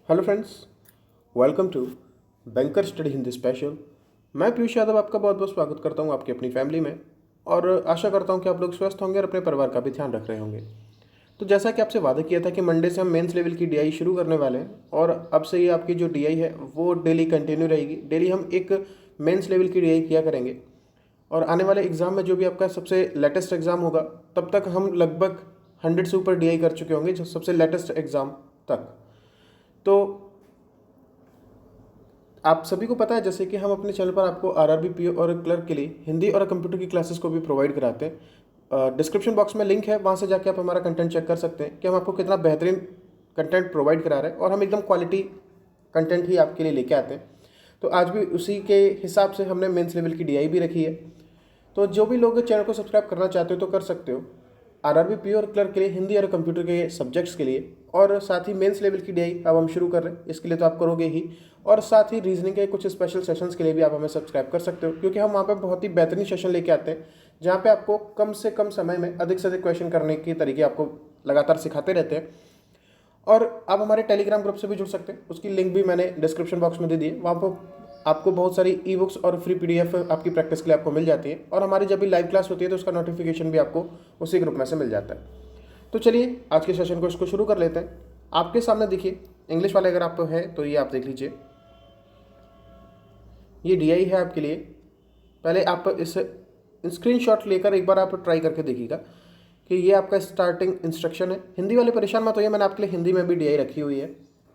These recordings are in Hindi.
Hello friends, welcome to Banker Study Hindi special. मैं पीयूष यादव आपका बहुत बहुत स्वागत करता हूं आपकी अपनी फैमिली में और आशा करता हूं कि आप लोग स्वस्थ होंगे और अपने परिवार का भी ध्यान रख रहे होंगे। तो जैसा कि आपसे वादा किया था कि मंडे से हम मेंस लेवल की डीआई शुरू करने वाले हैं और अब से ये आपकी जो डीआई है वो डेली कंटिन्यू रहेगी। डेली हम एक मेंस लेवल की डीआई किया करेंगे और आने वाले एग्ज़ाम में जो भी आपका सबसे लेटेस्ट एग्ज़ाम होगा तब तक हम लगभग 100 से ऊपर डीआई कर चुके होंगे, जो सबसे लेटेस्ट एग्ज़ाम तक। तो आप सभी को पता है जैसे कि हम अपने चैनल पर आपको आरआरबी पीओ और क्लर्क के लिए हिंदी और कंप्यूटर की क्लासेस को भी प्रोवाइड कराते हैं। डिस्क्रिप्शन बॉक्स में लिंक है, वहाँ से जाके आप हमारा कंटेंट चेक कर सकते हैं कि हम आपको कितना बेहतरीन कंटेंट प्रोवाइड करा रहे हैं और हम एकदम क्वालिटी कंटेंट ही आपके लिए लेके आते हैं। तो आज भी उसी के हिसाब से हमने मेंस लेवल की डीआई भी रखी है। तो जो भी लोग चैनल को सब्सक्राइब करना चाहते हो तो कर सकते हो, आरआरबी पीओ और क्लर्क के लिए हिंदी और कंप्यूटर के सब्जेक्ट्स के लिए। और साथ ही मेंस लेवल की डीआई अब हम शुरू कर रहे हैं, इसके लिए तो आप करोगे ही। और साथ ही रीजनिंग के कुछ स्पेशल सेशंस के लिए भी आप हमें सब्सक्राइब कर सकते हो, क्योंकि हम वहाँ पे बहुत ही बेहतरीन सेशन लेके आते हैं जहाँ पे आपको कम से कम समय में अधिक से अधिक क्वेश्चन करने के तरीके आपको लगातार सिखाते रहते हैं। और आप हमारे टेलीग्राम ग्रुप से भी जुड़ सकते हैं, उसकी लिंक भी मैंने डिस्क्रिप्शन बॉक्स में दे दी है। वहाँ पर आपको बहुत सारी ई बुक्स और फ्री पीडीएफ आपकी प्रैक्टिस के लिए आपको मिल जाती है और हमारी जब भी लाइव क्लास होती है तो उसका नोटिफिकेशन भी आपको उसी ग्रुप में से मिल जाता है। तो चलिए आज के सेशन को इसको शुरू कर लेते हैं। आपके सामने देखिए, इंग्लिश वाले अगर आप है तो ये आप देख लीजिए, ये डीआई है आपके लिए। पहले आप इस स्क्रीनशॉट लेकर एक बार आप ट्राई करके देखिएगा कि ये आपका स्टार्टिंग इंस्ट्रक्शन है। हिंदी वाले परेशान मत होइए, मैंने आपके लिए हिंदी में भी डीआई रखी हुई है।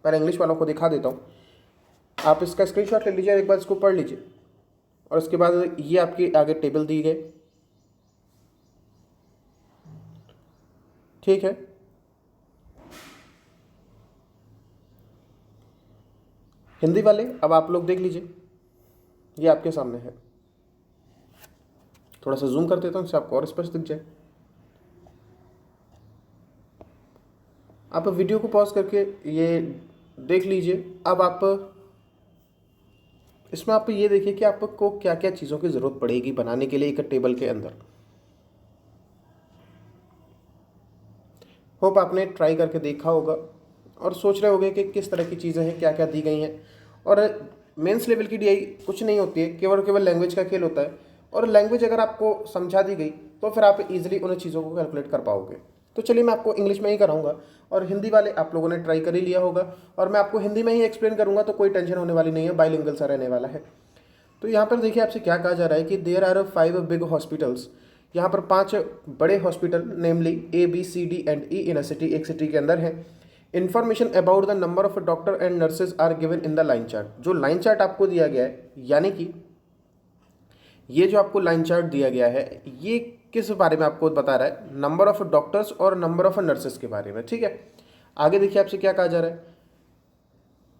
पहले इंग्लिश वालों को दिखा देता हूँ, आप इसका स्क्रीनशॉट ले लीजिए, एक बार इसको पढ़ लीजिए और उसके बाद ये आपके आगे टेबल दी गई, ठीक है। हिंदी वाले अब आप लोग देख लीजिए, ये आपके सामने है। थोड़ा सा जूम कर देता हूँ, इससे आपको और स्पष्ट दिख जाए। आप वीडियो को पॉज करके ये देख लीजिए। अब आप इसमें आप ये देखिए कि आपको क्या क्या चीज़ों की ज़रूरत पड़ेगी बनाने के लिए एक टेबल के अंदर। होप आपने ट्राई करके देखा होगा और सोच रहे होंगे कि किस तरह की चीज़ें हैं, क्या क्या दी गई हैं। और मेंस लेवल की डीआई कुछ नहीं होती है, केवल केवल लैंग्वेज का खेल होता है। और लैंग्वेज अगर आपको समझा दी गई तो फिर आप इजीली उन चीज़ों को कैलकुलेट कर पाओगे। तो चलिए मैं आपको इंग्लिश में ही कराऊंगा और हिंदी वाले आप लोगों ने ट्राई कर ही लिया होगा और मैं आपको हिंदी में ही एक्सप्लेन करूंगा, तो कोई टेंशन होने वाली नहीं है, बाइलिंगुअल सा रहने वाला है। तो यहाँ पर देखिए आपसे क्या कहा जा रहा है कि देयर आर 5 बिग हॉस्पिटल्स। यहाँ पर 5 बड़े hospital namely ABCD&E in a city, एक सिटी के अंदर है। Information about the number of doctor and nurses are given in the line chart. जो लाइन चार्ट आपको दिया गया है, यानी कि ये जो आपको लाइन चार्ट दिया गया है, ये किस बारे में आपको बता रहा है? नंबर ऑफ डॉक्टर्स और नंबर ऑफ नर्सेज के बारे में, ठीक है। आगे देखिए आपसे क्या कहा जा रहा है,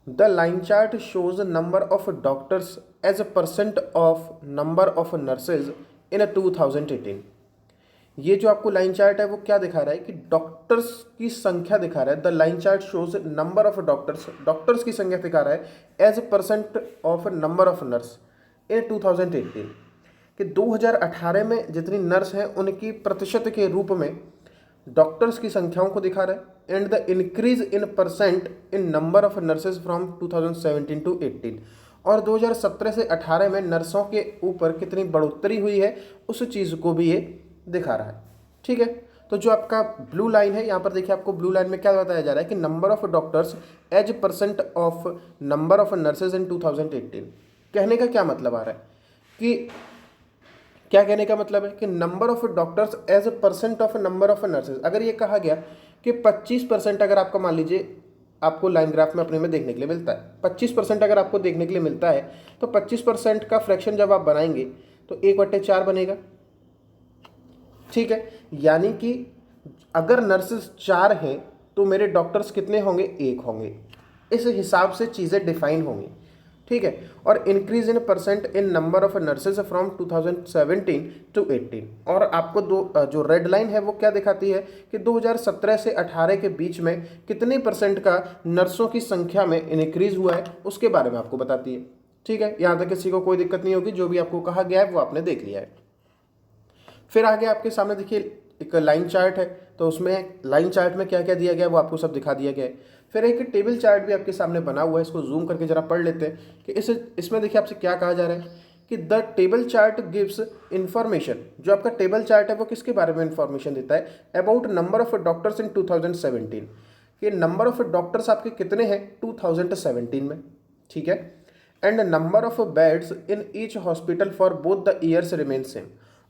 the line chart shows number of doctors as a percent of number of nurses in 2018। ये जो आपको लाइन चार्ट है वो क्या दिखा रहा है कि डॉक्टर्स की संख्या दिखा रहा है। The line chart shows number of doctors, doctors की संख्या दिखा रहा है as a percent of number of nurse in 2018, कि 2018 में जितनी नर्स हैं उनकी प्रतिशत के रूप में डॉक्टर्स की संख्याओं को दिखा रहा है। And the increase in percent in number of nurses from 2017 to 18, और 2017 से 18 में नर्सों के ऊपर कितनी बढ़ोतरी हुई है उस चीज़ को भी ये दिखा रहा है, ठीक है। तो जो आपका ब्लू लाइन है, यहाँ पर देखिए आपको ब्लू लाइन में क्या बताया जा रहा है कि number of doctors as percent of number of nurses in 2018। कहने का क्या मतलब आ रहा है कि क्या कहने का मतलब है कि number of doctors as a percent of number of nurses. अगर ये कहा गया कि 25% अगर आपका मान लीजिए आपको लाइन ग्राफ में अपने में देखने के लिए मिलता है, 25% अगर आपको देखने के लिए मिलता है, तो 25% का फ्रैक्शन जब आप बनाएंगे तो 1/4 बनेगा, ठीक है। यानी कि अगर नर्सेज 4 हैं तो मेरे डॉक्टर्स कितने होंगे? 1 होंगे। इस हिसाब से चीज़ें डिफाइन होंगी, ठीक है। और increase in percent in number of nurses from 2017 to 18। और आपको जो रेड लाइन है वो क्या दिखाती है कि 2017 से 18 के बीच में कितने परसेंट का नर्सों की संख्या में इंक्रीज हुआ है उसके बारे में आपको बताती है, ठीक है। यहाँ तक किसी को कोई दिक्कत नहीं होगी, जो भी आपको कहा गया है वो आपने देख लिया है। फिर आगे आपके सामने देखिए एक लाइन चार्ट है, तो उसमें लाइन चार्ट में क्या क्या दिया गया है वो आपको सब दिखा दिया गया है। फिर एक टेबल चार्ट भी आपके सामने बना हुआ है, इसको जूम करके जरा पढ़ लेते हैं कि इसमें देखिए आपसे क्या कहा जा रहा है कि the table chart gives information. जो आपका टेबल चार्ट है वो किसके बारे में इंफॉर्मेशन देता है? अबाउट नंबर ऑफ डॉक्टर्स इन 2017, कि नंबर ऑफ डॉक्टर्स आपके कितने हैं 2017 में, ठीक है। And number of beds in each hospital for both the years remain same.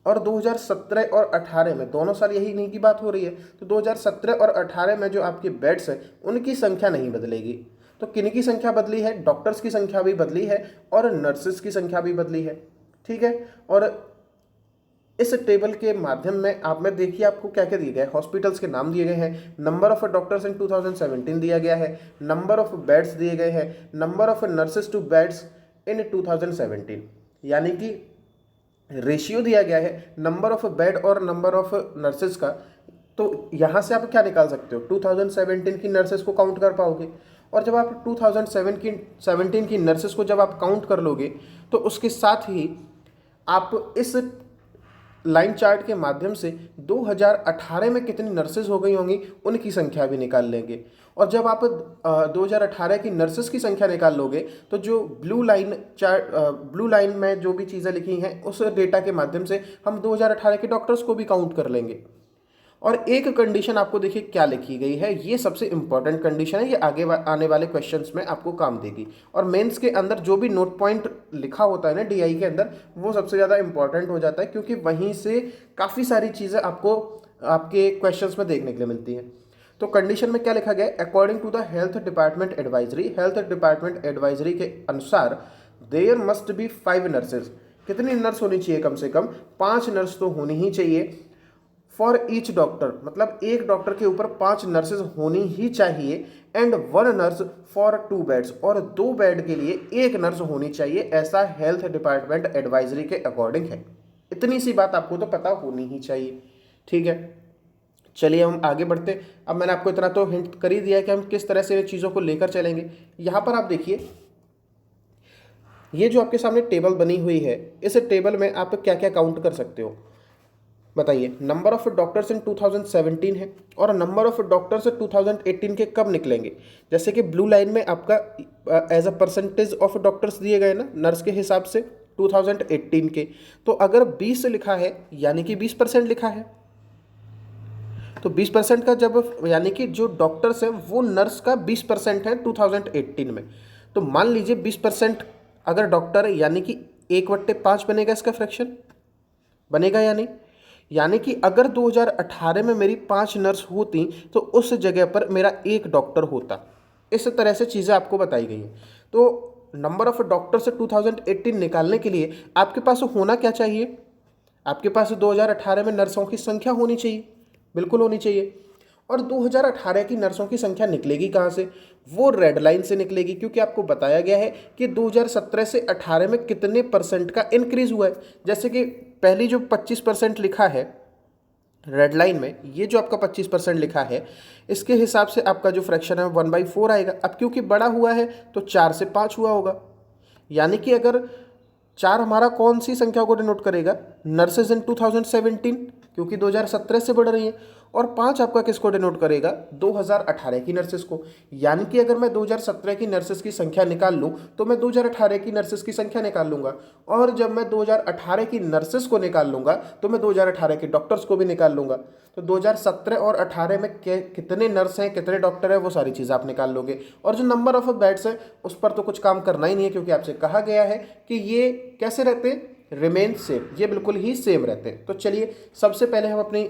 और 2017 और 18 में दोनों साल यही नहीं की बात हो रही है, तो 2017 और 18 में जो आपके बेड्स हैं उनकी संख्या नहीं बदलेगी। तो किन की संख्या बदली है? डॉक्टर्स की संख्या भी बदली है और नर्सेस की संख्या भी बदली है, ठीक है। और इस टेबल के माध्यम में आप में देखिए आपको क्या क्या दिए गए, हॉस्पिटल्स के नाम दिए गए हैं, नंबर ऑफ डॉक्टर्स इन 2017 दिया गया है, नंबर ऑफ बेड्स दिए गए हैं, number of nurses to beds इन 2017, यानी कि रेशियो दिया गया है नंबर ऑफ बेड और नंबर ऑफ नर्सेस का। तो यहाँ से आप क्या निकाल सकते हो? 2017 की नर्सेस को काउंट कर पाओगे, और जब आप 2017 की नर्सेस को जब आप काउंट कर लोगे तो उसके साथ ही आप इस लाइन चार्ट के माध्यम से 2018 में कितनी नर्सेज हो गई होंगी उनकी संख्या भी निकाल लेंगे। और जब आप 2018 की नर्सेज की संख्या निकाल लोगे तो जो ब्लू लाइन में जो भी चीज़ें लिखी हैं उस डेटा के माध्यम से हम 2018 के डॉक्टर्स को भी काउंट कर लेंगे। और एक कंडीशन आपको देखिए क्या लिखी गई है, ये सबसे इंपॉर्टेंट कंडीशन है, ये आगे आने वाले क्वेश्चंस में आपको काम देगी। और मेंस के अंदर जो भी नोट पॉइंट लिखा होता है ना डीआई के अंदर, वो सबसे ज़्यादा इंपॉर्टेंट हो जाता है, क्योंकि वहीं से काफ़ी सारी चीज़ें आपको आपके क्वेश्चंस में देखने के लिए मिलती हैं। तो कंडीशन में क्या लिखा गया है? According to the health department advisory के अनुसार देयर मस्ट बी 5 नर्सेज। कितनी नर्स होनी चाहिए? कम से कम 5 नर्स तो होनी ही चाहिए फॉर ईच डॉक्टर, मतलब एक डॉक्टर के ऊपर 5 नर्सेज होनी ही चाहिए। एंड 1 नर्स फॉर 2 बेड्स, और 2 बेड के लिए 1 नर्स होनी चाहिए, ऐसा हेल्थ डिपार्टमेंट एडवाइजरी के अकॉर्डिंग है। इतनी सी बात आपको तो पता होनी ही चाहिए, ठीक है। चलिए हम आगे बढ़ते हैं। अब मैंने आपको इतना तो हिंट कर ही दिया है कि हम किस तरह से चीज़ों को लेकर चलेंगे। यहाँ पर आप देखिए, ये जो आपके सामने टेबल बनी हुई है, इस टेबल में आप क्या क्या काउंट कर सकते हो बताइए। नंबर ऑफ डॉक्टर्स इन 2017 है, और नंबर ऑफ डॉक्टर्स 2018 के कब निकलेंगे? जैसे कि ब्लू लाइन में आपका as a percentage of doctors दिए गए ना नर्स के हिसाब से 2018 के, तो अगर 20 लिखा है यानी कि 20% लिखा है, तो 20% का जब यानी कि जो डॉक्टर्स हैं वो नर्स का 20% है 2018 में। तो मान लीजिए 20% अगर डॉक्टर है, यानी कि 1/5 बनेगा, इसका फ्रैक्शन बनेगा या नहीं? यानी कि अगर 2018 में मेरी 5 नर्स होती तो उस जगह पर मेरा 1 डॉक्टर होता। इस तरह से चीज़ें आपको बताई गई हैं। तो नंबर ऑफ डॉक्टर से 2018 निकालने के लिए आपके पास होना क्या चाहिए? आपके पास 2018 में नर्सों की संख्या होनी चाहिए, बिल्कुल होनी चाहिए। और 2018 की नर्सों की संख्या निकलेगी कहाँ से? वो रेड लाइन से निकलेगी, क्योंकि आपको बताया गया है कि 2017 से 18 में कितने परसेंट का इंक्रीज हुआ है। जैसे कि पहली जो 25% लिखा है रेड लाइन में, ये जो आपका 25% लिखा है, इसके हिसाब से आपका जो फ्रैक्शन है 1/4 आएगा। अब क्योंकि बड़ा हुआ है तो 4 से 5 हुआ होगा, यानी कि अगर 4 हमारा कौन सी संख्या को डिनोट करेगा? नर्सेज इन 2017, क्योंकि 2017 से बढ़ रही है। और 5 आपका किसको डिनोट करेगा? 2018 की नर्सेज को। यानी कि अगर मैं 2017 की नर्सेज की संख्या निकाल लूँ तो मैं 2018 की नर्सेज की संख्या निकाल लूँगा, और जब मैं 2018 की नर्सेज को निकाल लूँगा तो मैं 2018 के डॉक्टर्स को भी निकाल लूँगा। तो 2017 और 18 में कितने नर्स हैं, कितने डॉक्टर हैं, वो सारी चीज़ आप निकाल लोगे। और जो नंबर ऑफ बेड्स है उस पर तो कुछ काम करना ही नहीं है, क्योंकि आपसे कहा गया है कि ये कैसे रहते हैं? रिमेन सेम, ये बिल्कुल ही सेम रहते हैं। तो चलिए सबसे पहले हम अपनी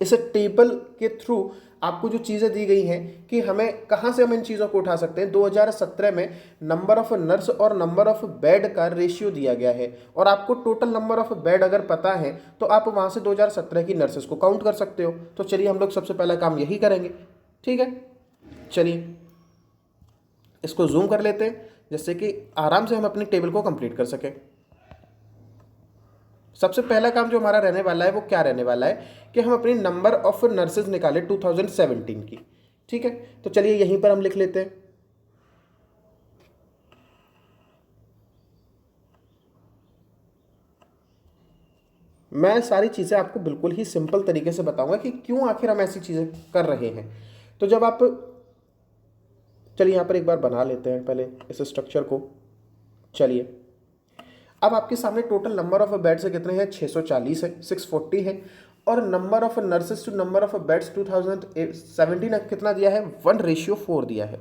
इस टेबल के थ्रू आपको जो चीज़ें दी गई हैं कि हमें कहाँ से हम इन चीज़ों को उठा सकते हैं। 2017 में नंबर ऑफ नर्स और नंबर ऑफ बेड का रेशियो दिया गया है, और आपको टोटल नंबर ऑफ बेड अगर पता है तो आप वहाँ से 2017 की नर्सेस को काउंट कर सकते हो। तो चलिए हम लोग सबसे पहला काम यही करेंगे, ठीक है। चलिए इसको जूम कर लेते हैं, जिससे कि आराम से हम अपनी टेबल को कंप्लीट कर सकें। सबसे पहला काम जो हमारा रहने वाला है वो क्या रहने वाला है कि हम अपनी नंबर ऑफ नर्सेज निकालें 2017 की, ठीक है। तो चलिए यहीं पर हम लिख लेते हैं। मैं सारी चीज़ें आपको बिल्कुल ही सिंपल तरीके से बताऊंगा कि क्यों आखिर हम ऐसी चीज़ें कर रहे हैं। तो जब आप, चलिए यहाँ पर एक बार बना लेते हैं पहले इस स्ट्रक्चर को। चलिए, अब आपके सामने टोटल नंबर ऑफ बेड्स कितने हैं, 640 है, 640 है, और number of nurses to number of beds 2017 कितना दिया है, 1:4 दिया है।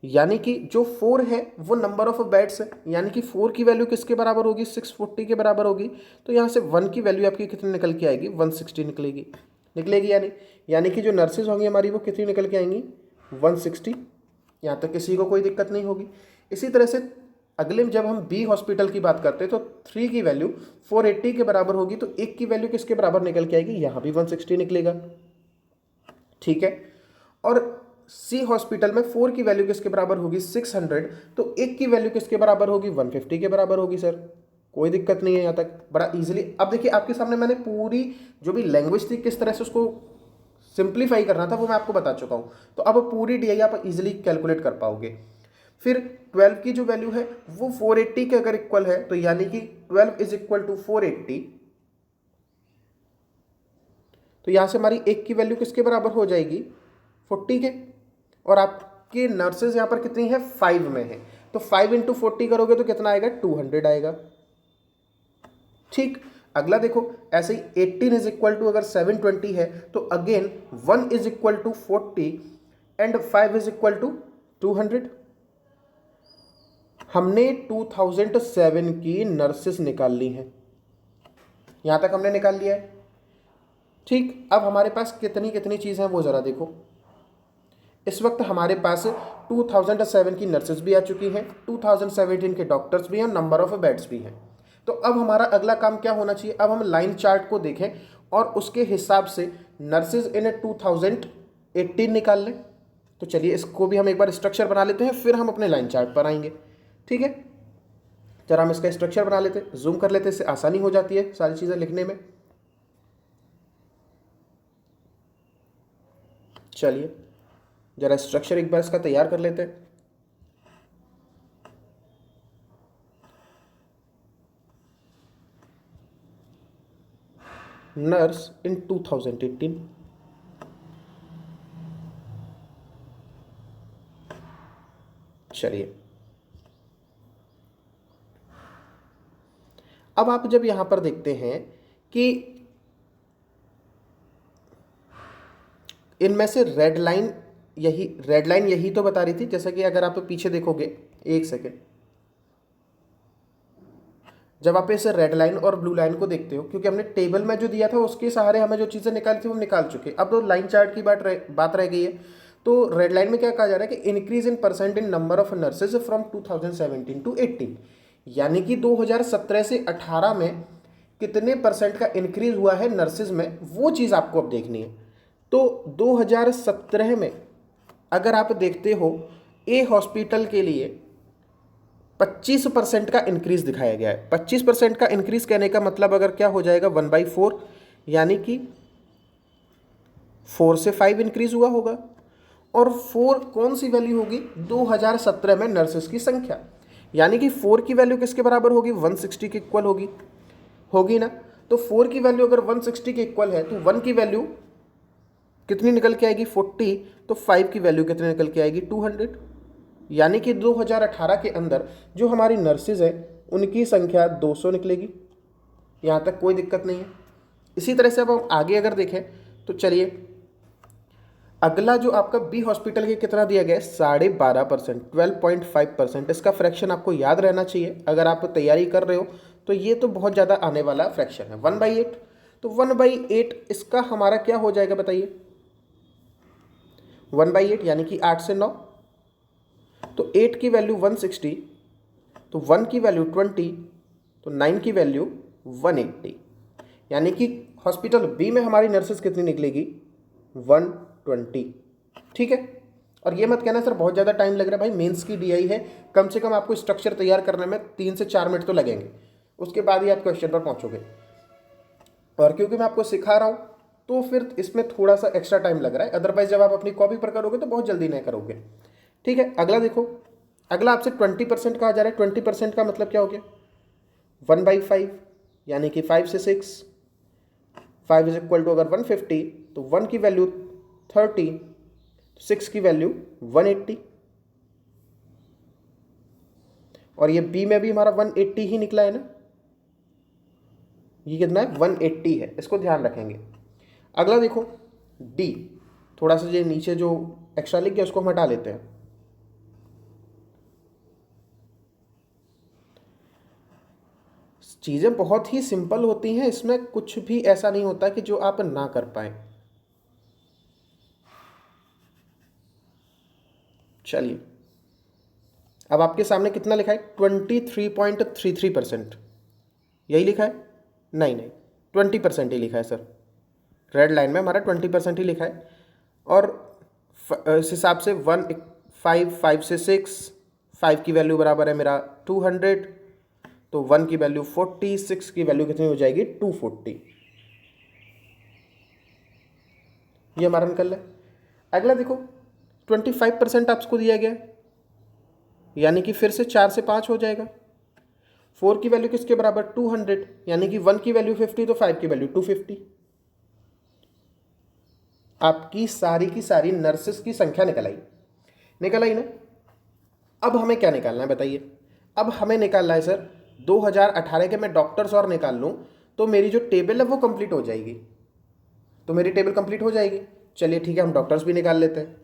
यानी कि जो 4 है वो नंबर ऑफ बेड्स है, यानी कि 4 की वैल्यू किसके बराबर होगी, 640 के बराबर होगी। तो यहाँ से 1 की वैल्यू आपकी कितनी निकल के आएगी, 160 निकलेगी। निकलेगी यानी कि जो नर्सेज होंगी हमारी वो कितनी निकल के आएंगी, 160। यहाँ तक किसी को कोई दिक्कत नहीं होगी। इसी तरह से अगले जब हम बी हॉस्पिटल की बात करते हैं तो 3 की वैल्यू 480 के बराबर होगी, तो 1 की वैल्यू किसके बराबर निकल के आएगी, यहाँ भी 160 निकलेगा। ठीक है। और सी हॉस्पिटल में 4 की वैल्यू किसके बराबर होगी, 600, तो 1 की वैल्यू किसके बराबर होगी, 150 के बराबर होगी। सर कोई दिक्कत नहीं है यहाँ तक, बड़ा इजीली। अब देखिए आपके सामने मैंने पूरी जो भी लैंग्वेज थी किस तरह से उसको सिंप्लीफाई करना था वो मैं आपको बता चुका हूँ। तो अब पूरी डीआई आप इजीली कैलकुलेट कर पाओगे। फिर 12 की जो वैल्यू है वो 480 के अगर इक्वल है, तो यानी कि 12 इज इक्वल टू 480, तो यहां से हमारी 1 की वैल्यू किसके बराबर हो जाएगी, 40 के। और आपके नर्सेज यहां पर कितनी है, 5 में है, तो 5 इंटू 40 करोगे तो कितना आएगा, 200 आएगा। ठीक। अगला देखो, ऐसे ही 18 इज इक्वल टू अगर 720 है, तो again 1 is equal to 40 and 5 is equal to 200। हमने 2007 की नर्सेस निकाल ली हैं, यहां तक हमने निकाल लिया है। ठीक। अब हमारे पास कितनी कितनी चीज़ें हैं वो ज़रा देखो। इस वक्त हमारे पास 2007 की नर्सेस भी आ चुकी हैं, 2017 के डॉक्टर्स भी हैं, नंबर ऑफ बेड्स भी हैं। तो अब हमारा अगला काम क्या होना चाहिए, अब हम लाइन चार्ट को देखें और उसके हिसाब से नर्सेज इन 2018 निकाल लें। तो चलिए इसको भी हम एक बार स्ट्रक्चर बना लेते हैं, फिर हम अपने लाइन चार्ट पर आएंगे। ठीक है, जरा हम इसका स्ट्रक्चर बना लेते हैं, जूम कर लेते हैं, इससे आसानी हो जाती है सारी चीज़ें लिखने में। चलिए जरा स्ट्रक्चर एक बार इसका तैयार कर लेते हैं। नर्स इन 2018, चलिए अब आप जब यहां पर देखते हैं कि इनमें से रेड लाइन यही तो बता रही थी, जैसा कि अगर आप पीछे देखोगे, एक सेकेंड, जब आप इस रेड लाइन और ब्लू लाइन को देखते हो, क्योंकि हमने टेबल में जो दिया था उसके सहारे हमें जो चीज़ें निकाली थी वो हम निकाल चुके। अब तो लाइन चार्ट की बात रह गई है। तो रेड लाइन में क्या कहा जा रहा है कि increase in percent in number of nurses from 2017 to 18, यानी कि 2017 से 18 में कितने परसेंट का इंक्रीज हुआ है नर्सेज में, वो चीज़ आपको अब देखनी है। तो 2017 में अगर आप देखते हो ए हॉस्पिटल के लिए 25% का इंक्रीज दिखाया गया है। 25% का इंक्रीज कहने का मतलब अगर क्या हो जाएगा, 1/4, यानी कि 4 से 5 इंक्रीज हुआ होगा। और 4 कौन सी वैल्यू होगी, 2017 में नर्सेस की संख्या, यानी कि 4 की वैल्यू किसके बराबर होगी, 160 के इक्वल होगी ना। तो 4 की वैल्यू अगर 160 के इक्वल है तो 1 की वैल्यू कितनी निकल के आएगी, 40, तो 5 की वैल्यू कितनी निकल के आएगी, 200। यानी कि 2018 के अंदर जो हमारी नर्सेज हैं उनकी संख्या 200 निकलेगी। यहाँ तक कोई दिक्कत नहीं है। इसी तरह से अब हम आगे अगर देखें तो चलिए, अगला जो आपका बी हॉस्पिटल के कितना दिया गया है, 12.5%, 12.5%। इसका फ्रैक्शन आपको याद रहना चाहिए, अगर आप तैयारी कर रहे हो तो ये तो बहुत ज़्यादा आने वाला फ्रैक्शन है, 1/8। तो 1/8 इसका हमारा क्या हो जाएगा बताइए, 1/8 यानी कि 8 से 9, तो 8 की वैल्यू 160, तो 1 की वैल्यू 20, तो 9 की वैल्यू 180, यानी कि हॉस्पिटल बी में हमारी नर्सेस कितनी निकलेगी, 120। ठीक है। और ये मत कहना सर बहुत ज़्यादा टाइम लग रहा है, भाई मेंस की डीआई है, कम से कम आपको स्ट्रक्चर तैयार करने में 3 से 4 मिनट तो लगेंगे, उसके बाद ही आप क्वेश्चन पर पहुँचोगे। और क्योंकि मैं आपको सिखा रहा हूँ तो फिर इसमें थोड़ा सा एक्स्ट्रा टाइम लग रहा है, अदरवाइज जब आप अपनी कॉपी पर करोगे तो बहुत जल्दी नहीं करोगे। ठीक है। अगला देखो, अगला आपसे 20% कहा जा रहा है। 20% का मतलब क्या हो गया, 1/5, यानी कि 5 से 6, 5 इज इक्वल टू अगर 150 तो 1 की वैल्यू 30, 6 की वैल्यू 180, और ये बी में भी हमारा 180 ही निकला है ना, ये कितना है 180 है, इसको ध्यान रखेंगे। अगला देखो डी, थोड़ा सा ये नीचे जो एक्स्ट्रा लिख गया उसको हम हटा लेते हैं। चीज़ें बहुत ही सिंपल होती हैं, इसमें कुछ भी ऐसा नहीं होता कि जो आप ना कर पाए। चलिए अब आपके सामने कितना लिखा है 23.33%, यही लिखा है? नहीं नहीं, 20% ही लिखा है सर, रेड लाइन में हमारा 20% ही लिखा है। और इस हिसाब से 5 से 6, 5 की वैल्यू बराबर है मेरा 200, तो 1 की वैल्यू 40, 6 की वैल्यू कितनी हो जाएगी 240, ये हमारा निकल है। अगला देखो 25% आपको दिया गया है, यानी कि फिर से 4 से 5 हो जाएगा। 4 की वैल्यू किसके बराबर 200, यानी कि 1 की वैल्यू 50 तो 5 की वैल्यू 250। आपकी सारी की सारी नर्सेस की संख्या निकल आई ना। अब हमें क्या निकालना है बताइए? अब हमें निकालना है सर 2018 के मैं डॉक्टर्स और निकाल लूँ तो मेरी जो टेबल है वो कंप्लीट हो जाएगी, तो मेरी टेबल कंप्लीट हो जाएगी। चलिए ठीक है, हम डॉक्टर्स भी निकाल लेते हैं,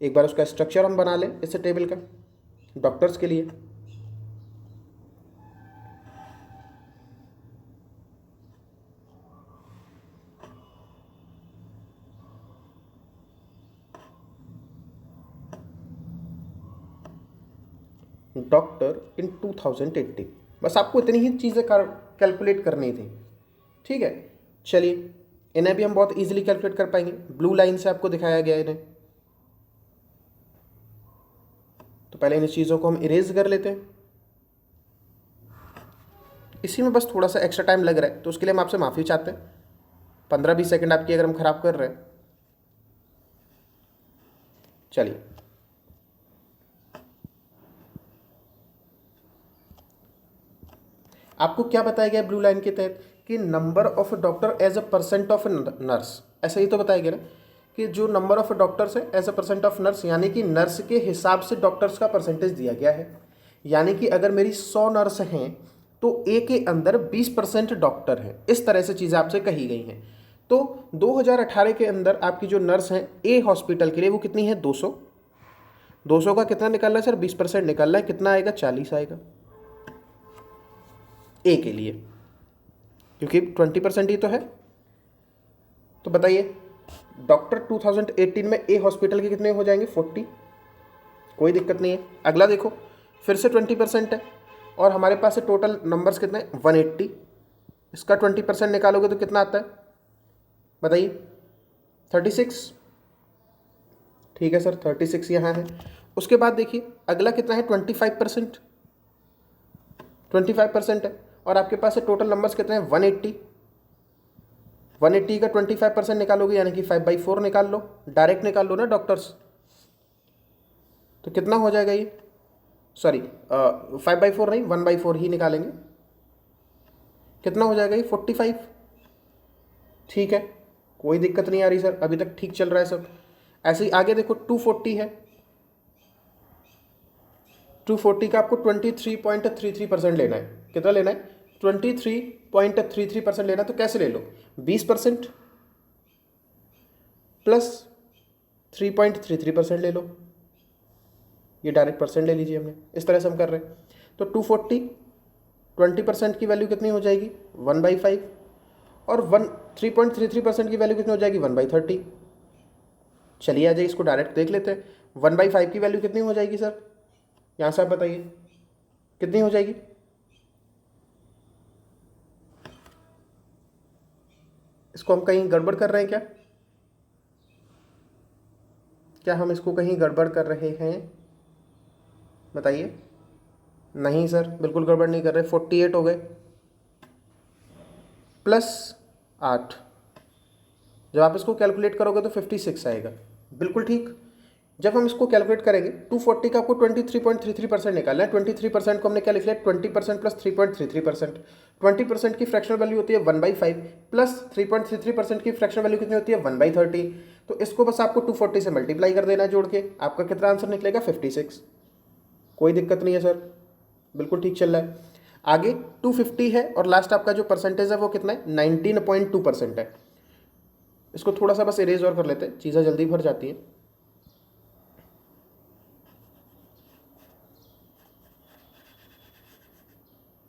एक बार उसका स्ट्रक्चर हम बना लें इस टेबल का डॉक्टर्स के लिए। डॉक्टर इन 2018, बस आपको इतनी ही चीज़ें कैलकुलेट करनी थी, ठीक है। चलिए इन्हें भी हम बहुत इजीली कैलकुलेट कर पाएंगे, ब्लू लाइन से आपको दिखाया गया इन्हें। तो पहले इन चीज़ों को हम इरेज कर लेते हैं, इसी में बस थोड़ा सा एक्स्ट्रा टाइम लग रहा है तो उसके लिए हम आपसे माफ़ी चाहते हैं। 15-20 सेकंड आपकी अगर हम ख़राब कर रहे हैं। चलिए आपको क्या बताया गया ब्लू लाइन के तहत कि number of doctor as a percent of nurse, ऐसा ही तो बताया गया ना कि जो नंबर ऑफ डॉक्टर्स है as a percent of nurse, यानी कि नर्स के हिसाब से डॉक्टर्स का परसेंटेज दिया गया है। यानी कि अगर मेरी 100 नर्स हैं तो ए के अंदर 20% डॉक्टर हैं, इस तरह से चीज़ें आपसे कही गई हैं। तो 2018 के अंदर आपकी जो नर्स हैं ए हॉस्पिटल के लिए वो कितनी है 200, 200 का कितना निकालना है सर 20% निकालना है, कितना आएगा 40 आएगा ए के लिए, क्योंकि 20% ही तो है। तो बताइए डॉक्टर 2018 में ए हॉस्पिटल के कितने हो जाएंगे 40, कोई दिक्कत नहीं है। अगला देखो फिर से 20% है और हमारे पास है टोटल नंबर्स कितने 180, इसका 20% निकालोगे तो कितना आता है बताइए 36, ठीक है सर 36 यहाँ है। उसके बाद देखिए अगला कितना है 25%, 25% है और आपके पास है टोटल नंबर्स कितने हैं 180, 180 का 25% निकालोगे यानी कि 5/4 निकाल लो, डायरेक्ट निकाल लो ना डॉक्टर्स, तो कितना हो जाएगा ये, सॉरी 5/4 नहीं 1/4 ही निकालेंगे, कितना हो जाएगा ये 45, ठीक है कोई दिक्कत नहीं आ रही सर, अभी तक ठीक चल रहा है सब। ऐसे ही आगे देखो 240 है, 240 का आपको 23.33% लेना है, कितना लेना है 23.33% लेना, तो कैसे ले लो 20% प्लस 3.33% ले लो, ये डायरेक्ट परसेंट ले लीजिए हमने, इस तरह से हम कर रहे हैं। तो 240 20% की वैल्यू कितनी हो जाएगी 1/5 और 3.33% की वैल्यू कितनी हो जाएगी 1/30। चलिए आ जाइए इसको डायरेक्ट देख लेते हैं, 1/5 की वैल्यू कितनी हो जाएगी सर, यहाँ से आप बताइए कितनी हो जाएगी, इसको हम कहीं गड़बड़ कर रहे हैं क्या, क्या हम इसको कहीं गड़बड़ कर रहे हैं बताइए? नहीं सर बिल्कुल गड़बड़ नहीं कर रहे, 48 हो गए प्लस 8, जब आप इसको कैलकुलेट करोगे तो 56 आएगा, बिल्कुल ठीक। जब हम इसको कैलकुलेट करेंगे 240 का आपको 23.33% निकालना है। 23% को हमने क्या लिख लिया, 20% प्लस 3.33%। 20% की फ्रैक्शनल वैल्यू होती है 1/5 प्लस 3.33% की फ्रैक्शनल वैल्यू कितनी होती है 1/30। तो इसको बस आपको 240 से मल्टीप्लाई कर देना है जोड़ के, आपका कितना आंसर निकलेगा 56। कोई दिक्कत नहीं है सर, बिल्कुल ठीक चल रहा है। आगे 250 है और लास्ट आपका जो परसेंटेज है वो कितना है 19.2% है। इसको थोड़ा सा बस इरेज और कर लेते हैं, चीज़ें जल्दी भर जाती हैं।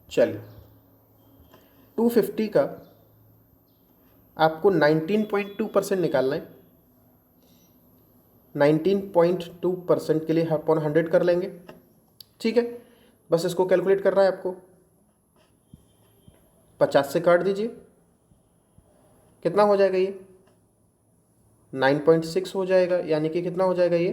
चलिए 250 का आपको 19.2% निकालना है। 19.2% के लिए अपॉन 100 कर लेंगे, ठीक है। बस इसको कैलकुलेट करना है आपको, 50 से काट दीजिए, कितना हो जाएगा ये 9.6 हो जाएगा, यानी कि कितना हो जाएगा ये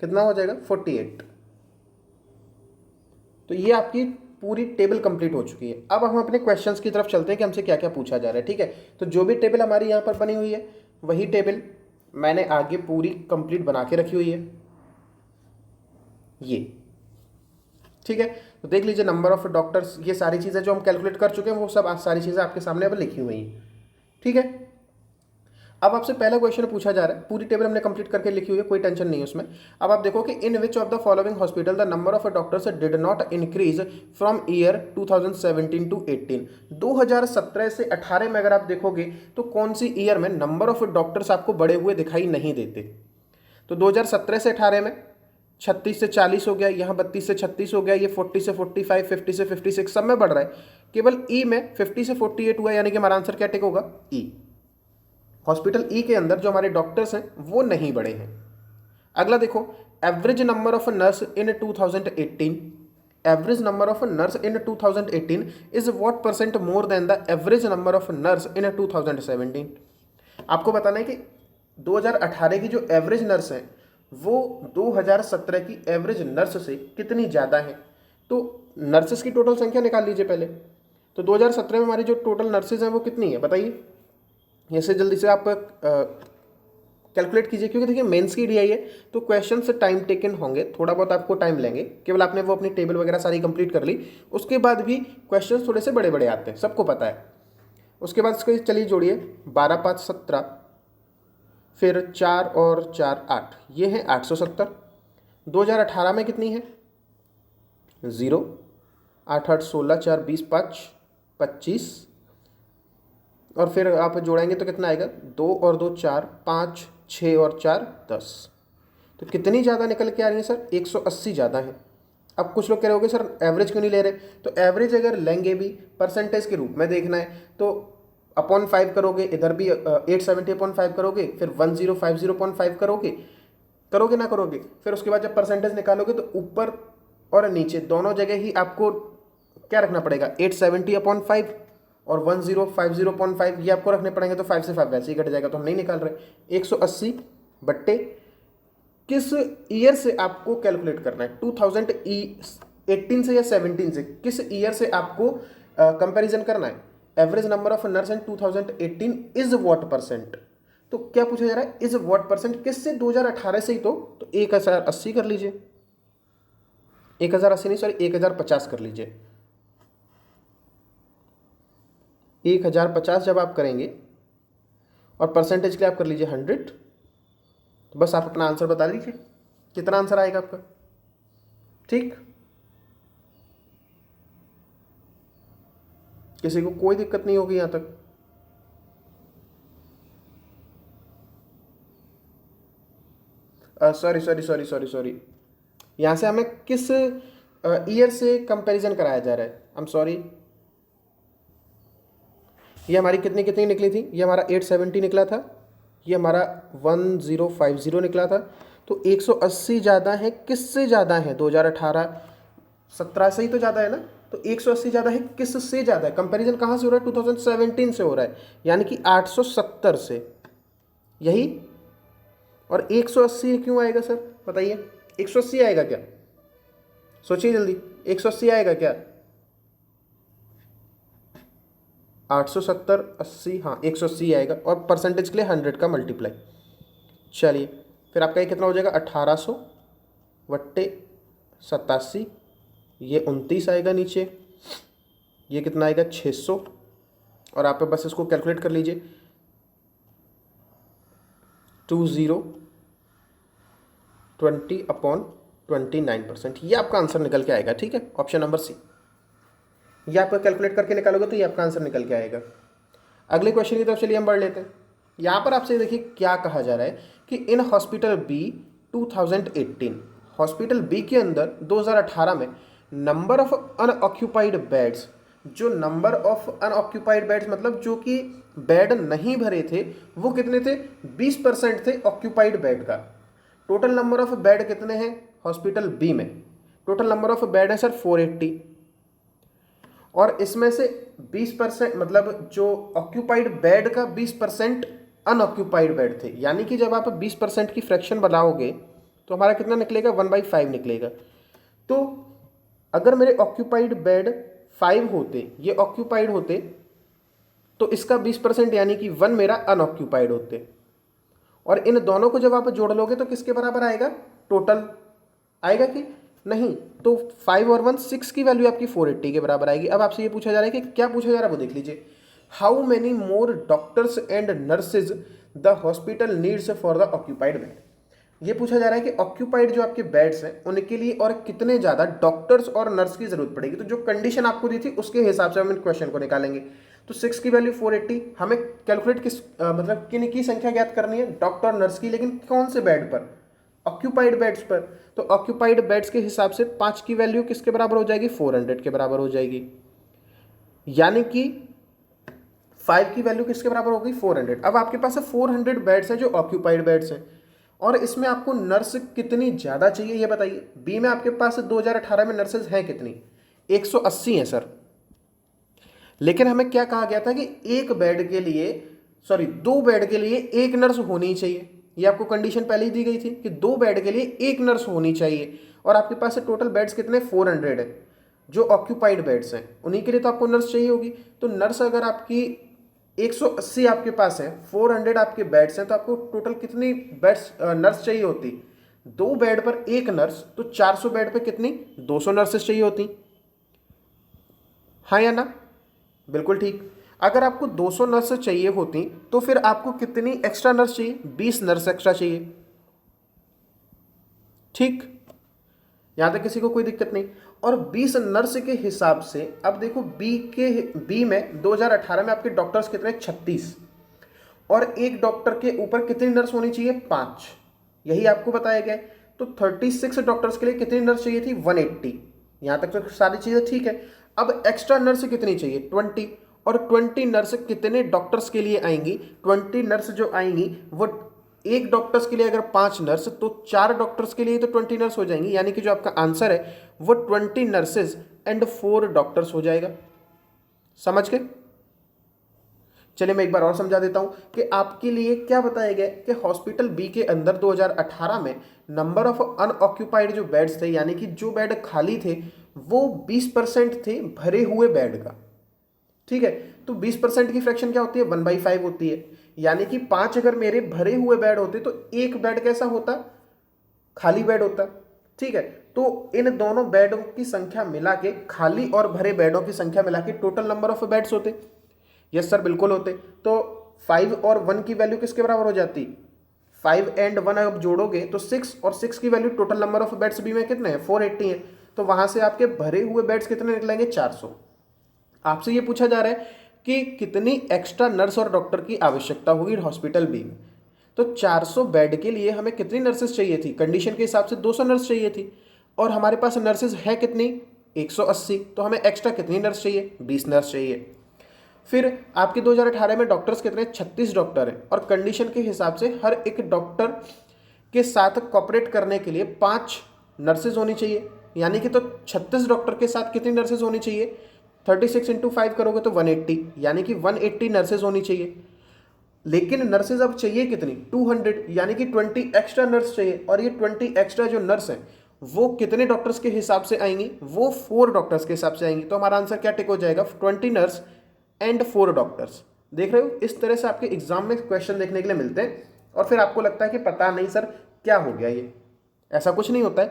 कितना हो जाएगा 48। तो ये आपकी पूरी टेबल कंप्लीट हो चुकी है। अब हम अपने क्वेश्चंस की तरफ चलते हैं कि हमसे क्या क्या पूछा जा रहा है, ठीक है। तो जो भी टेबल हमारी यहाँ पर बनी हुई है वही टेबल मैंने आगे पूरी कंप्लीट बना के रखी हुई है, ये ठीक है। तो देख लीजिए नंबर ऑफ डॉक्टर्स, ये सारी चीज़ें जो हम कैलकुलेट कर चुके हैं वो सब सारी चीज़ें आपके सामने अब लिखी हुई हैं, ठीक है। अब आपसे पहला क्वेश्चन पूछा जा रहा है, पूरी टेबल हमने कंप्लीट करके लिखी हुई है, कोई टेंशन नहीं है उसमें। अब आप देखो कि in which of the following hospital the number of doctors did not increase from year 2017 to 18। 2017 से 18 में अगर आप देखोगे तो कौन सी ईयर में नंबर ऑफ डॉक्टर्स आपको बढ़े हुए दिखाई नहीं देते। तो 2017 से 18 में 36 से 40 हो गया, यहाँ 32 से 36 हो गया, ये 40 से 45, 50 से 56 सब में बढ़ रहा है। केवल ई में 50 से 48 हुआ, यानी कि हमारा आंसर क्या टिक होगा ई। हॉस्पिटल ई के अंदर जो हमारे डॉक्टर्स हैं वो नहीं बढ़े हैं। अगला देखो, average number of nurse in 2018, average number of nurse in 2018 is what percent more than the average number of nurse इन 2017। आपको बताना है कि 2018 की जो एवरेज नर्स है वो 2017 की एवरेज नर्स से कितनी ज़्यादा है। तो नर्सेस की टोटल संख्या निकाल लीजिए पहले। तो 2017 में हमारी जो टोटल नर्सेज हैं वो कितनी है बताइए, ऐसे जल्दी से आप कैलकुलेट कीजिए, क्योंकि देखिए मेंस की डीआई है तो क्वेश्चन से टाइम टेकन होंगे, थोड़ा बहुत आपको टाइम लेंगे। केवल आपने वो अपनी टेबल वगैरह सारी कंप्लीट कर ली, उसके बाद भी क्वेश्चन थोड़े से बड़े बड़े आते हैं, सबको पता है। उसके बाद इसको चलिए जोड़िए, 12 5 17, फिर 4 और 4 8, ये है 870। 2018 में कितनी है 0, 8 8 16, 4 20, 5 25, और फिर आप जोड़ेंगे तो कितना आएगा 2 और 2 4, 5 6 और 4 10। तो कितनी ज़्यादा निकल के आ रही है सर 180 ज़्यादा है। अब कुछ लोग कह रहे होंगे सर एवरेज क्यों नहीं ले रहे, तो एवरेज अगर लेंगे भी परसेंटेज के रूप में देखना है तो अपॉन 5 करोगे, इधर भी 870 अपॉन 5 करोगे, फिर 1050 अपॉन 5 करोगे ना करोगे, फिर उसके बाद जब परसेंटेज निकालोगे तो ऊपर और नीचे दोनों जगह ही आपको क्या रखना पड़ेगा 870 अपॉन 5 और 1050 अपॉन 5 ये आपको रखने पड़ेंगे। तो 5 से 5 वैसे ही कट जाएगा, तो हम नहीं निकाल रहे। 180 बट्टे किस ईयर से आपको कैलकुलेट करना है, 2018 से या 17 से, किस ईयर से आपको कंपैरिजन करना है। Average number of nurse in 2018 is what percent, तो क्या पूछा जा रहा है इज व्हाट परसेंट किससे 2018 से ही, तो 1080 कर लीजिए, 1080 नहीं सॉरी 1050 कर लीजिए। 1050 जब आप करेंगे और परसेंटेज के लिए आप कर लीजिए 100, तो बस आप अपना आंसर बता दीजिए कितना आंसर आएगा आपका, ठीक। किसी को कोई दिक्कत नहीं होगी यहाँ तक। Sorry sorry sorry sorry sorry, यहाँ से हमें किस ईयर से कंपैरिजन कराया जा रहा है, आई एम सॉरी। ये हमारी कितनी कितनी निकली थी, ये हमारा 870 निकला था, ये हमारा 1050 निकला था। तो 180 ज़्यादा है, किससे ज़्यादा है 2018 17 से ही तो ज़्यादा है ना, तो 180 ज़्यादा है किससे ज़्यादा है, कंपैरिजन कहाँ से हो रहा है 2017 से हो रहा है, यानी कि 870 से, यही। और 180 क्यों आएगा सर बताइए, 180 आएगा क्या, सोचिए जल्दी, 180 आएगा क्या, 870, 80, हाँ 180 आएगा, और परसेंटेज के लिए 100 का मल्टीप्लाई। चलिए फिर आपका ये कितना हो जाएगा, 1800 बट्टे 87, ये 29 आएगा नीचे, ये कितना आएगा 600, और आप बस इसको कैलकुलेट कर लीजिए, 20/29%, ये आपका आंसर निकल के आएगा। ठीक है, ऑप्शन नंबर सी, ये आपका कैलकुलेट करके निकालोगे तो ये आपका आंसर निकल के आएगा। अगले क्वेश्चन की तरफ चलिए हम बढ़ लेते हैं। यहाँ पर आपसे देखिए क्या कहा जा रहा है कि in hospital B 2018, hospital B के अंदर 2018 में नंबर ऑफ अनऑक्यूपाइड बेड्स, जो नंबर ऑफ अनऑक्यूपाइड बेड्स मतलब जो कि बेड नहीं भरे थे, वो कितने थे, 20% थे ऑक्यूपाइड बेड का। टोटल नंबर ऑफ बेड कितने हैं हॉस्पिटल बी में, टोटल नंबर ऑफ बेड है सर 480, और इसमें से 20% मतलब जो ऑक्यूपाइड बेड का 20% अनऑक्यूपाइड बेड थे, यानी कि जब आप 20% की फ्रैक्शन बनाओगे तो हमारा कितना निकलेगा, 1/5 निकलेगा। तो अगर मेरे ऑक्यूपाइड बेड 5 होते, ये ऑक्यूपाइड होते, तो इसका 20% यानी कि 1 मेरा अनऑक्यूपाइड होते, और इन दोनों को जब आप जोड़ लोगे तो किसके बराबर आएगा, टोटल आएगा कि नहीं, तो 5 और 1 6 की वैल्यू आपकी 480 के बराबर आएगी। अब आपसे ये पूछा जा रहा है कि क्या पूछा जा रहा है वो देख लीजिए, how many more doctors and nurses the hospital needs for the occupied bed. ये पूछा जा रहा है कि ऑक्यूपाइड जो आपके बेड्स हैं उनके लिए और कितने ज़्यादा डॉक्टर्स और नर्स की जरूरत पड़ेगी। तो जो कंडीशन आपको दी थी उसके हिसाब से हम इन क्वेश्चन को निकालेंगे। तो 6 की वैल्यू 480, हमें कैलकुलेट मतलब किन की संख्या ज्ञात करनी है, डॉक्टर और नर्स की, लेकिन कौन से बेड पर, ऑक्यूपाइड बेड्स पर। तो ऑक्यूपाइड बेड्स के हिसाब से 5 की वैल्यू किसके बराबर हो जाएगी, 400 के बराबर हो जाएगी, यानी कि 5 की वैल्यू किसके बराबर होगी, 400। अब आपके पास 400 बेड्स हैं जो ऑक्यूपाइड बेड्स हैं, और इसमें आपको नर्स कितनी ज़्यादा चाहिए ये बताइए। बी में आपके पास 2018 में नर्सेज हैं कितनी, 180 हैं सर, लेकिन हमें क्या कहा गया था कि एक बेड के लिए, सॉरी 2 बेड के लिए एक नर्स होनी चाहिए। ये आपको कंडीशन पहले ही दी गई थी कि 2 बेड के लिए एक नर्स होनी चाहिए, और आपके पास टोटल बेड्स कितने 400 है जो ऑक्यूपाइड बेड्स हैं, उन्हीं के लिए तो आपको नर्स चाहिए होगी। तो नर्स अगर आपकी 180 आपके पास है, 400 आपके बेड्स हैं, तो आपको टोटल कितनी बेड्स नर्स चाहिए होती, 2 बेड पर एक नर्स, तो 400 बेड पर कितनी 200 नर्सेस चाहिए होती, हाँ या ना, बिल्कुल ठीक। अगर आपको 200 नर्स चाहिए होती तो फिर आपको कितनी एक्स्ट्रा नर्स चाहिए, 20 नर्स एक्स्ट्रा चाहिए, ठीक, यहां तक किसी को कोई दिक्कत नहीं। और 20 नर्स के हिसाब से अब देखो बी में 2018 में आपके डॉक्टर्स कितने, 36, और एक डॉक्टर के ऊपर कितनी नर्स होनी चाहिए, 5, यही आपको बताया गया। तो 36 डॉक्टर्स के लिए कितनी नर्स चाहिए थी, 180, यहां तक तो सारी चीजें ठीक है। अब एक्स्ट्रा नर्स कितनी चाहिए, 20, और 20 नर्स कितने डॉक्टर्स के लिए आएंगी, 20 नर्स जो आएंगी वो एक डॉक्टर्स के लिए अगर 5 नर्स, तो 4 डॉक्टर्स के लिए तो 20 नर्स हो जाएंगी, यानी कि जो आपका आंसर है वो 20 नर्सेज एंड 4 डॉक्टर्स हो जाएगा। समझ गए। चलिए मैं एक बार और समझा देता हूं कि आपके लिए क्या बताया गया कि हॉस्पिटल बी के अंदर 2018 में नंबर ऑफ अनऑक्यूपाइड जो बेड्स थे, यानी कि जो बेड खाली थे वो 20% थे भरे हुए बेड का, ठीक है। तो 20% की फ्रैक्शन क्या होती है, 1/5 होती है, यानी कि 5 अगर मेरे भरे हुए बेड होते तो एक बेड कैसा होता, खाली बेड होता, ठीक है। तो इन दोनों बेडों की संख्या मिला के, खाली और भरे बेडों की संख्या मिला के टोटल नंबर ऑफ बेड्स होते, यस सर बिल्कुल होते। तो 5 और 1 की वैल्यू किसके बराबर हो जाती, 5 एंड 1 अब जोड़ोगे तो 6, और 6 की value total number of beds B में कितने हैं, 480 है, तो वहां से आपके भरे हुए बेड्स कितने निकलेंगे, 400। आपसे ये पूछा जा रहा है कि कितनी एक्स्ट्रा नर्स और डॉक्टर की आवश्यकता होगी हॉस्पिटल बी में। तो 400 बेड के लिए हमें कितनी नर्सेस चाहिए थी, कंडीशन के हिसाब से 200 नर्स चाहिए थी, और हमारे पास नर्सेस है कितनी 180, तो हमें एक्स्ट्रा कितनी नर्स चाहिए, 20 नर्स चाहिए। फिर आपके 2018 में डॉक्टर्स कितने, 36 डॉक्टर हैं, और कंडीशन के हिसाब से हर एक डॉक्टर के साथ कॉपरेट करने के लिए 5 नर्सेज होनी चाहिए, यानी कि तो 36 डॉक्टर के साथ कितनी नर्सेज होनी चाहिए, 36 × 5 करोगे तो 180, यानी कि 180 नर्सेज होनी चाहिए। लेकिन नर्सेज अब चाहिए कितनी, 200, यानी कि 20 एक्स्ट्रा नर्स चाहिए, और ये 20 एक्स्ट्रा जो नर्स हैं वो कितने डॉक्टर्स के हिसाब से आएंगी, वो 4 डॉक्टर्स के हिसाब से आएंगी। तो हमारा आंसर क्या टिक हो जाएगा, 20 नर्स एंड 4 डॉक्टर्स। देख रहे हो, इस तरह से आपके एग्जाम में क्वेश्चन देखने के लिए मिलते हैं और फिर आपको लगता है कि पता नहीं सर क्या हो गया ये। ऐसा कुछ नहीं होता है,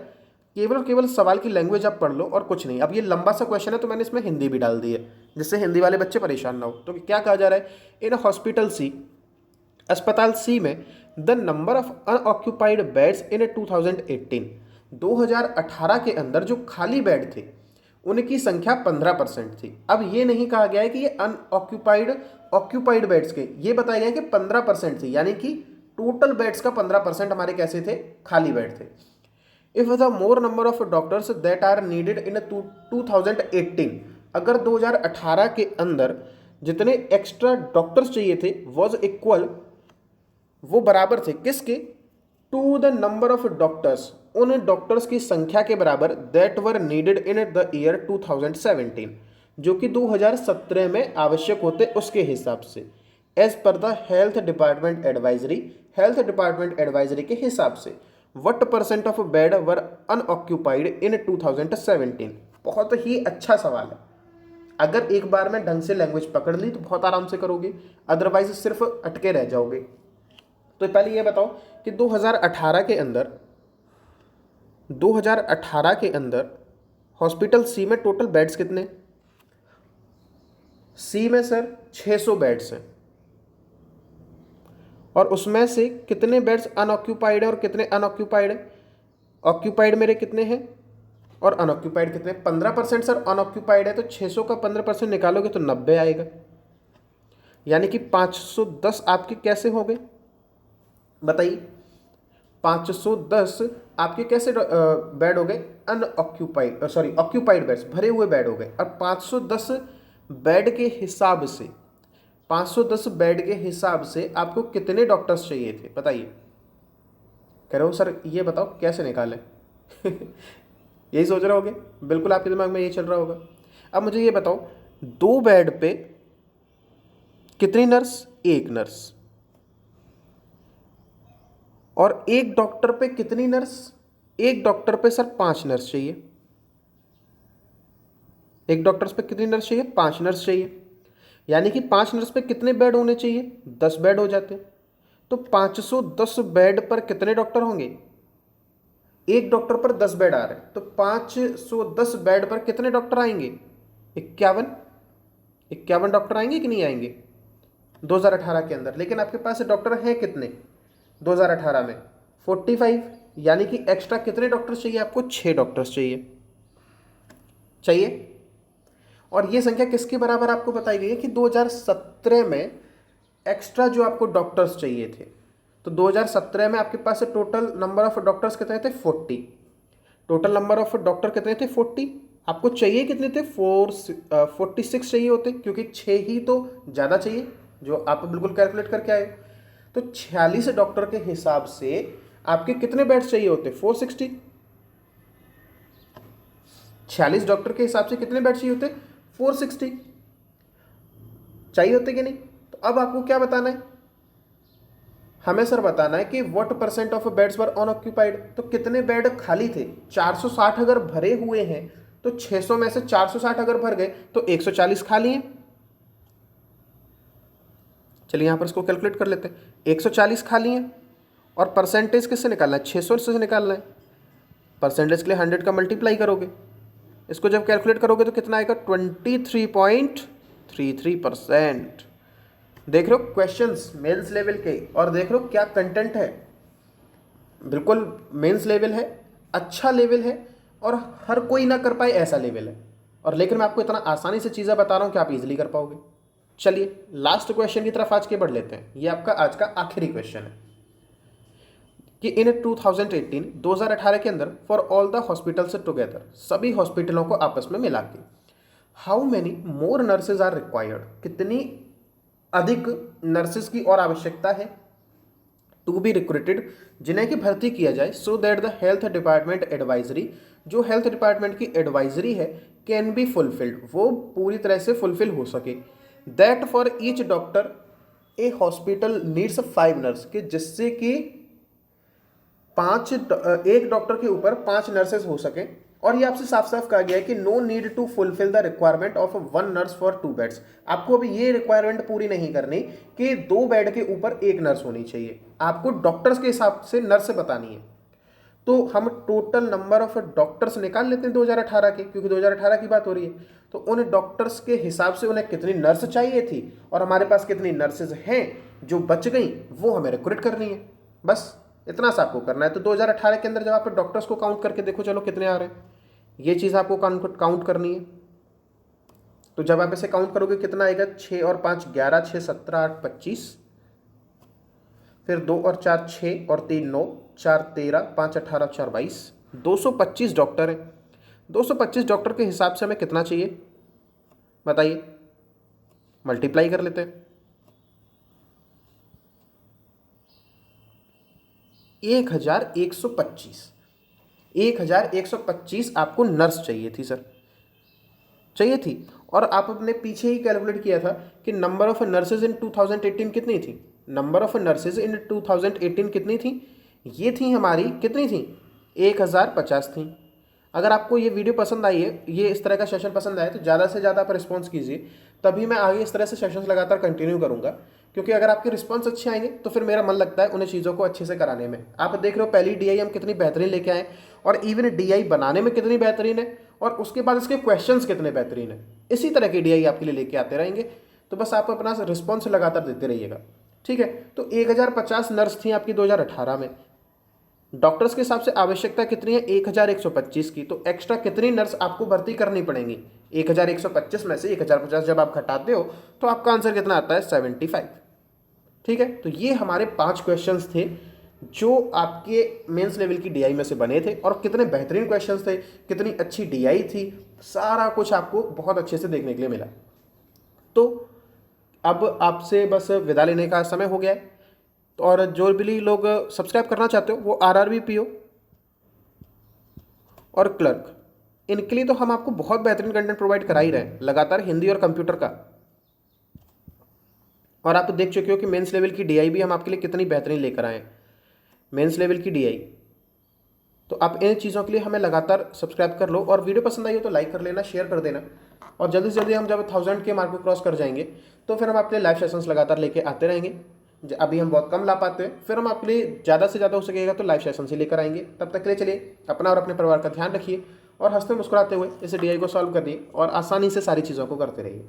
केवल और केवल सवाल की लैंग्वेज आप पढ़ लो और कुछ नहीं। अब ये लंबा सा क्वेश्चन है तो मैंने इसमें हिंदी भी डाल दी है जिससे हिंदी वाले बच्चे परेशान ना हो। तो क्या कहा जा रहा है, इन हॉस्पिटल सी, अस्पताल सी में the number of unoccupied beds इन 2018, 2018 के अंदर जो खाली बेड थे उनकी संख्या 15% थी। अब ये नहीं कहा गया है कि ये अनऑक्यूपाइड ऑक्यूपाइड बेड्स के, ये बताया गया है कि 15% थी, यानी कि टोटल बेड्स का 15% हमारे कैसे थे, खाली बेड थे। If the more number of doctors that are needed in 2018, अगर 2018 के अंदर जितने एक्स्ट्रा डॉक्टर्स चाहिए थे वॉज इक्वल, वो बराबर थे किसके, to the number of doctors, उन डॉक्टर्स की संख्या के बराबर that were needed in the year 2017, जो कि 2017 में आवश्यक होते उसके हिसाब से, एज पर the health department advisory, health department advisory के हिसाब से what percent of bed were unoccupied in 2017। बहुत ही अच्छा सवाल है, अगर एक बार में ढंग से लैंग्वेज पकड़ ली तो बहुत आराम से करोगे, अदरवाइज सिर्फ अटके रह जाओगे। तो पहले ये बताओ कि 2018 के अंदर हॉस्पिटल सी में टोटल बेड्स कितने, सी में सर 600 बेड्स हैं, और उसमें से कितने बेड्स अनऑक्यूपाइड है और कितने अनऑक्यूपाइड है, ऑक्यूपाइड मेरे कितने हैं और अनऑक्यूपाइड कितने, 15% सर अनऑक्यूपाइड है, तो 600 का 15% निकालोगे तो 90 आएगा, यानी कि 510 आपके कैसे हो गए बताइए, 510 आपके कैसे बेड हो गए, अनऑक्यूपाइड सॉरी ऑक्यूपाइड बेड्स, भरे हुए बेड हो गए। और 510 बेड के हिसाब से, 510 बेड के हिसाब से आपको कितने डॉक्टर्स चाहिए थे बताइए। कह रहे हो सर ये बताओ कैसे निकालें यही सोच रहे होगे, बिल्कुल आपके दिमाग में ये चल रहा होगा। अब मुझे ये बताओ, 2 बेड पे कितनी नर्स, 1 नर्स, और 1 डॉक्टर पे कितनी नर्स, 1 डॉक्टर पे सर 5 नर्स चाहिए, 1 डॉक्टर पे कितनी नर्स चाहिए, 5 नर्स चाहिए, यानी कि 5 नर्स पे कितने बेड होने चाहिए, 10 बेड हो जाते। तो 510 बेड पर कितने डॉक्टर होंगे, 1 डॉक्टर पर 10 बेड आ रहे हैं, तो 510 बेड पर कितने डॉक्टर आएंगे, 51 डॉक्टर आएंगे कि नहीं आएंगे 2018 के अंदर। लेकिन आपके पास डॉक्टर हैं कितने 2018 में, 45, यानी कि एक्स्ट्रा कितने डॉक्टर्स चाहिए आपको, 6 डॉक्टर्स चाहिए। और ये संख्या किसके बराबर आपको बताई गई है कि 2017 में एक्स्ट्रा जो आपको डॉक्टर्स चाहिए थे, तो 2017 में आपके पास टोटल नंबर ऑफ डॉक्टर्स कितने थे, 40, टोटल नंबर ऑफ डॉक्टर कितने थे, 40, आपको चाहिए कितने थे, 46 चाहिए होते, क्योंकि 6 ही तो ज़्यादा चाहिए जो आप बिल्कुल कैलकुलेट करके आए। तो 46 डॉक्टर के हिसाब से आपके कितने बेड्स चाहिए होते, 460, 46 डॉक्टर के हिसाब से कितने बेड चाहिए होते, 460 चाहिए होते कि नहीं। तो अब आपको क्या बताना है, हमें सर बताना है कि what percent of beds were unoccupied, तो कितने बेड खाली थे, 460 अगर भरे हुए हैं तो 600 में से 460 अगर भर गए तो 140 खाली हैं। चलिए यहां पर इसको कैलकुलेट कर लेते हैं, 140 खाली हैं और परसेंटेज किससे निकालना है, 600 से निकालना है। परसेंटेज के लिए 100 का मल्टीप्लाई करोगे, इसको जब कैलकुलेट करोगे तो कितना आएगा, 23.33%। देख रहे हो क्वेश्चंस मेंस लेवल के, और देख रहे हो क्या कंटेंट है, बिल्कुल मेंस लेवल है, अच्छा लेवल है, और हर कोई ना कर पाए ऐसा लेवल है। और लेकिन मैं आपको इतना आसानी से चीज़ें बता रहा हूँ कि आप इजीली कर पाओगे। चलिए लास्ट क्वेश्चन की तरफ आज के बढ़ लेते हैं, ये आपका आज का आखिरी क्वेश्चन है कि इन 2018 के अंदर for all the hospitals together, सभी हॉस्पिटलों को आपस में मिला के, how many more nurses are required, कितनी अधिक नर्सेज की और आवश्यकता है, टू बी रिक्रूटेड, जिन्हें की भर्ती किया जाए, so that the health department advisory, जो हेल्थ डिपार्टमेंट की एडवाइजरी है, कैन बी फुलफिल्ड, वो पूरी तरह से फुलफिल हो सके। That for each doctor A hospital needs 5 nurse, कि जिससे कि 1 डॉक्टर के ऊपर 5 नर्सेज हो सके और ये आपसे साफ साफ कहा गया है कि no need to fulfil the requirement of 1 nurse for 2 beds. आपको अभी ये रिक्वायरमेंट पूरी नहीं करनी कि 2 बेड के ऊपर 1 नर्स होनी चाहिए, आपको डॉक्टर्स के हिसाब से नर्स बतानी है। तो हम टोटल नंबर ऑफ डॉक्टर्स निकाल लेते हैं 2018 के, क्योंकि 2018 की बात हो रही है। तो उन डॉक्टर्स के हिसाब से उन्हें कितनी नर्स चाहिए थी और हमारे पास कितनी नर्सेज हैं जो बच गई, वो हमें रिक्रूट करनी है। बस इतना सा आपको करना है। तो 2018 के अंदर जब आप डॉक्टर्स को काउंट करके देखो, चलो कितने आ रहे हैं, ये चीज़ आपको काउंट करनी है। तो जब आप इसे काउंट करोगे कितना आएगा, 6 और 5 11, 6 17 8 25, फिर 2 और 4 6 और 3 9, 4 13, 5 18, 4 22, 225 डॉक्टर हैं। 225 डॉक्टर के हिसाब से हमें कितना चाहिए बताइए, मल्टीप्लाई कर लेते हैं। 1125 आपको नर्स चाहिए थी सर, चाहिए थी। और आप अपने पीछे ही कैलकुलेट किया था कि नंबर ऑफ नर्सेज इन 2018 कितनी थी, नंबर ऑफ नर्सेज इन 2018 कितनी थी, ये थी हमारी कितनी थी, 1050 थी। अगर आपको ये वीडियो पसंद आई है, ये इस तरह का सेशन पसंद आए, तो ज़्यादा से ज़्यादा आप रिस्पॉन्स कीजिए, तभी मैं आगे इस तरह से सेशंस लगातार कंटिन्यू करूँगा। क्योंकि अगर आपके रिस्पॉन्स अच्छे आएंगे तो फिर मेरा मन लगता है उन्हें चीज़ों को अच्छे से कराने में। आप देख रहे हो पहली डीआई हम कितनी बेहतरीन लेके आए, और इवन डीआई बनाने में कितनी बेहतरीन है, और उसके बाद इसके क्वेश्चंस कितने बेहतरीन है। इसी तरह की डीआई आपके लिए लेके आते रहेंगे। तो बस आप अपना रिस्पॉन्स लगातार देते रहिएगा, ठीक है। तो 1050 नर्स थी आपकी 2018 में। डॉक्टर्स के हिसाब से आवश्यकता कितनी है, 1125 की। तो एक्स्ट्रा कितनी नर्स आपको भर्ती करनी पड़ेंगी, 1125 में से 1050 जब आप घटाते हो तो आपका आंसर कितना आता है, 75, ठीक है। तो ये हमारे 5 क्वेश्चंस थे जो आपके मेंस लेवल की डीआई में से बने थे, और कितने बेहतरीन क्वेश्चंस थे, कितनी अच्छी डीआई थी, सारा कुछ आपको बहुत अच्छे से देखने के लिए मिला। तो अब आपसे बस विदा लेने का समय हो गया है। और जो भी लोग सब्सक्राइब करना चाहते हो, वो आरआरबी पीओ और क्लर्क, इनके लिए तो हम आपको बहुत बेहतरीन कंटेंट प्रोवाइड करा ही रहे हैं लगातार, हिंदी और कंप्यूटर का। और आप तो देख चुके हो कि मेंस लेवल की डीआई भी हम आपके लिए कितनी बेहतरीन लेकर आए हैं, मेंस लेवल की डीआई। तो आप इन चीज़ों के लिए हमें लगातार सब्सक्राइब कर लो, और वीडियो पसंद आई हो तो लाइक कर लेना, शेयर कर देना। और जल्दी से जल्दी हम जब 1000 के मार्क को क्रॉस कर जाएंगे तो फिर हम आपके लिए लाइव सेशंस लगातार लेके आते रहेंगे। अभी हम बहुत कम ला पाते हैं, फिर हम आपके लिए ज़्यादा से ज़्यादा हो सकेगा तो लाइव सेशन से लेकर आएंगे। तब तक के लिए चलिए अपना और अपने परिवार का ध्यान रखिए, और हंसते मुस्कुराते हुए इस डीआई को सॉल्व करिए, और आसानी से सारी चीज़ों को करते रहिए।